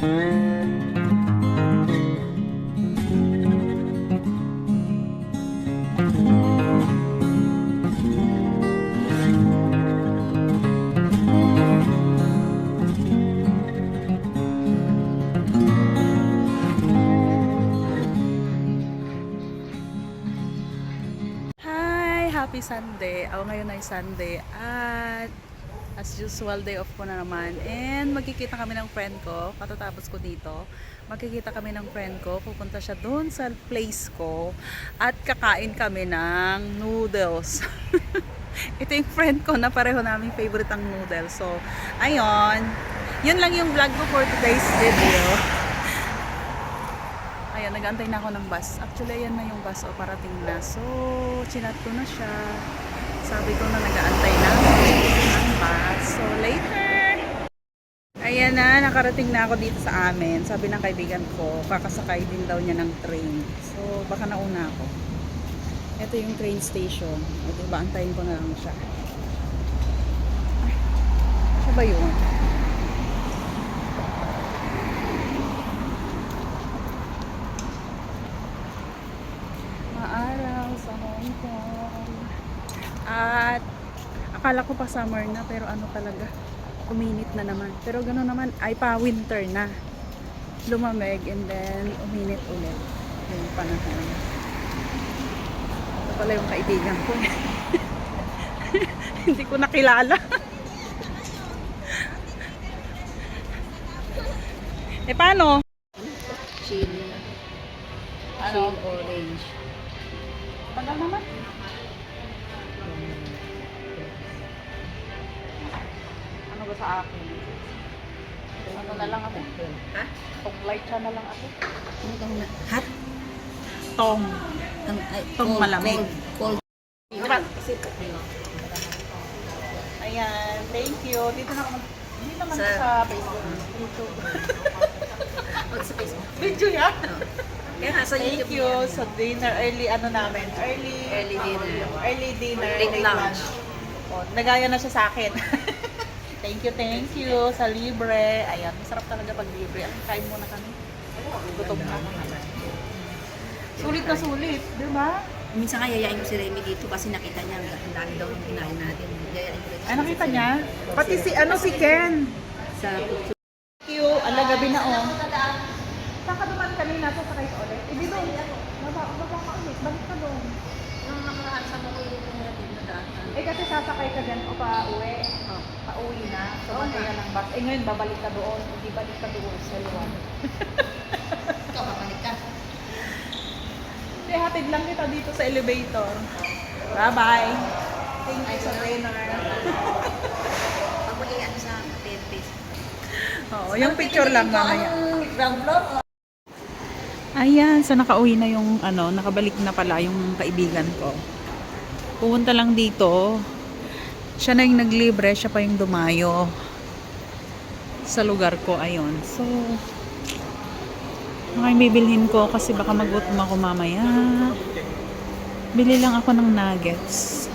Happy Sunday. Ngayon ay Sunday at as usual day off ko na naman, and magkikita kami ng friend ko katatapos ko dito. Magkikita kami ng friend ko, pupunta siya doon sa place ko at kakain kami ng noodles. Ito yung friend ko na pareho namin favorite ang noodles. So ayun, yun lang yung vlog ko for today's video. Ayan, nag-aantay na ako ng bus. Actually, ayan na yung bus o parating na. So, chinat ko na siya. Sabi ko na nag-aantay na ako ng bus. So, later! Ayan na, nakarating na ako dito sa amin. Sabi ng kaibigan ko, kakasakay din daw niya ng train. So, baka nauna ako. Ito yung train station. O, diba, antayin ko na lang siya. Ay, siya ba yun? Sa Hong Kong. At akala ko pa summer na, pero ano talaga, uminit na naman. Pero gano'n naman ay pa winter na. Lumamig and then uminit ulit yung panahon. Ito pala yung kaibigan ko. Hindi ko nakilala. Paano? Chill. Ano? Chill orange. Tagal naman. Ano ba sa akin? Ano na lang ako? Ha? Tong light siya na lang ako. Ano tong hot? Tong. Tong malamig. Cold. Ayan, thank you. Dito na ako hindi naman Sa- sa Facebook. YouTube. Wag sa Facebook. Video yan? Kaya nga sa Thank YouTube you yan. sa dinner. Early ano namin? Early dinner. Early dinner. Late lunch. Oh, nagaya na siya sa akin. Thank you sa libre. Ayan, masarap talaga pag libre. Kain muna kami. Gutom na. Sulit na sulit, di ba? Minsan nga yayain ko si Remy dito kasi nakita niya ang dami daw yung kinain natin. Yayain ko rin. Ay, nakita niya? Pati si Ken. Sa Thank you. Ala, gabi na oh. Saan ka duman kanina? Sasakay ka ulit? Eh, di doon. Baba ka ulit. Balik ka doon. yung nakaraan sa mga yung natin na daan. Eh, kasi sasakay ka dyan o pa-uwi. Pa-uwi na. So, kaya ng bus. Eh, ngayon, babalik ka doon. Hindi balik ka doon sa luwan. Ikaw, kapalik ka. Hindi, hatid lang kita dito sa elevator. Bye-bye. Thank you sa trainer. Pag mo ano sa 10 pesos. Oo, yung picture lang mamaya. Ground floor o? Ayan, so nakauwi na yung nakabalik na pala yung kaibigan ko. Pumunta lang dito. Siya na yung naglibre, siya pa yung dumayo sa lugar ko. Ayun. So, bibilhin ko kasi baka magutom ako mamaya. Bili lang ako ng nuggets.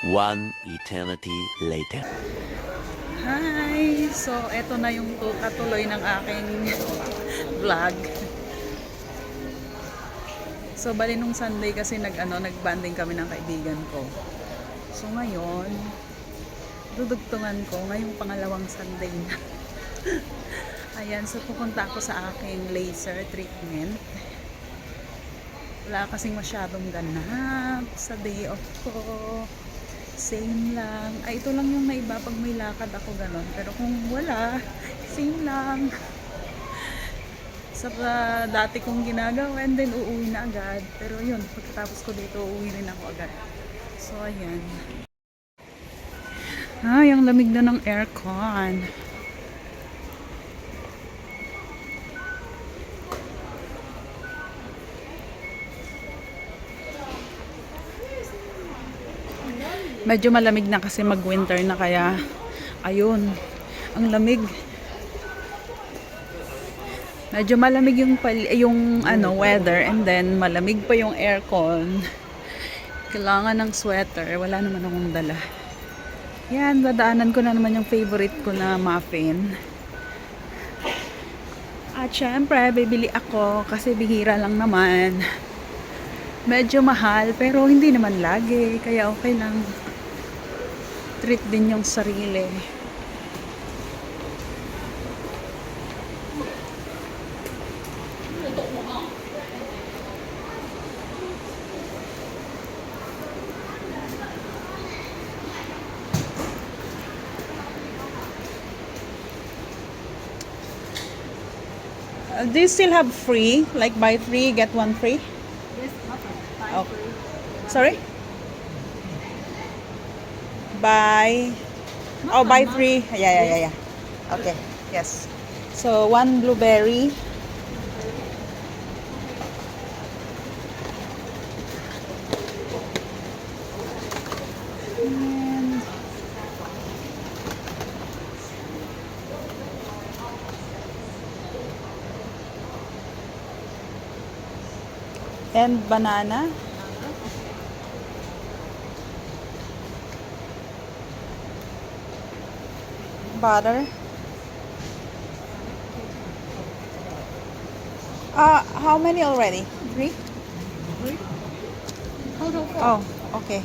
One eternity later. Hi! So, eto na yung katuloy ng aking vlog. So, bali nung Sunday kasi nag-banding kami ng kaibigan ko. So, ngayon, dudugtungan ko ngayong pangalawang Sunday na. Ayan, so pupunta ako sa aking laser treatment. Wala kasing masyadong ganap sa day off ko. Same lang. Ay, ito lang yung naiba pag may lakad ako ganon. Pero kung wala, same lang. Sa dati kong ginagawa and then uuwi na agad. Pero yun, pagkatapos ko dito, uuwi rin ako agad. So, ayan. Ay, ang lamig na ng aircon. Medyo malamig na kasi mag-winter na kaya ayun, ang lamig. Medyo malamig yung weather and then malamig pa yung aircon. Kailangan ng sweater. Wala naman akong dala. Yan, dadaanan ko na naman yung favorite ko na muffin. At syempre, bibili ako kasi bihira lang naman. Medyo mahal pero hindi naman lagi. Kaya okay lang. Treat din yung sarili. Do you still have free? Like buy 3, get 1 free? Yes, muffin. Oh. Sorry? Buy. Oh, buy 3. Yeah. Okay. Yes. So, 1 blueberry. And banana. Butter. How many already? 3? Total 4. Oh, okay.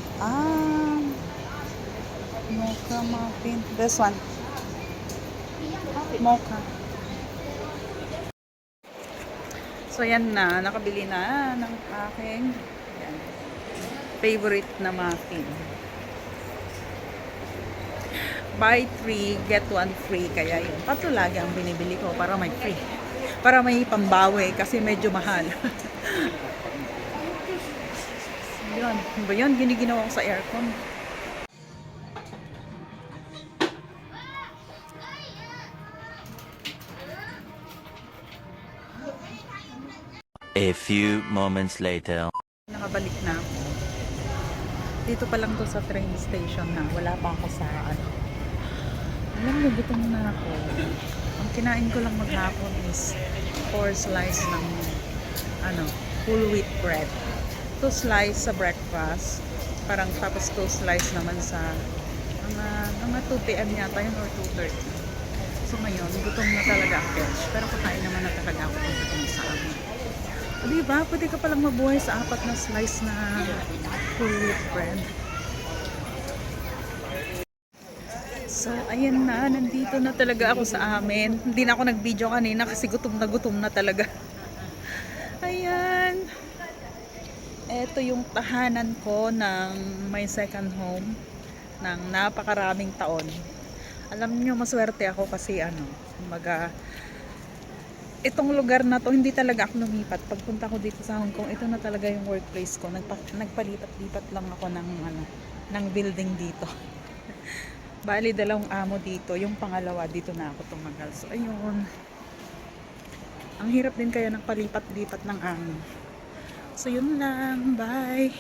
Mocha muffin. This one. Mocha. So, yan na. Nakabili na ng aking yan, favorite na muffin. Buy 3, get 1 free. Kaya yun. Tatlo lagi ang binibili ko para may free. Para may pambawi kasi medyo mahal. Yun. Ano ba yun? Giniginawa ko sa aircon. A few moments later. Nakabalik na ako. Dito pa lang to sa train station na. Wala pa ako sa Alam mo, gutom na ako. Ang kinain ko lang maghapon is 4 slice ng whole wheat bread. 2 slice sa breakfast. Parang tapos 2 slice naman sa mga 2 p.m. yata yun or 2:30. So ngayon, gutom na talaga ako. Pero kakain naman na talaga ako kung gutom sa amin. O diba, pwede ka palang mabuhay sa 4 na slice na whole wheat bread. So, ayan na. Nandito na talaga ako sa amin. Hindi na ako nag-video kanina kasi gutom na talaga. Ayan. Ito yung tahanan ko ng my second home ng napakaraming taon. Alam niyo, maswerte ako kasi itong lugar na to, hindi talaga ako lumipat. Pagpunta ko dito sa Hong Kong, ito na talaga yung workplace ko. Nagpalipat-lipat lang ako ng building dito. Bali, 2 amo dito. Yung pangalawa, dito na ako tumagal. So, ayun. Ang hirap din kaya ng palipat-lipat ng amo. So, yun lang. Bye!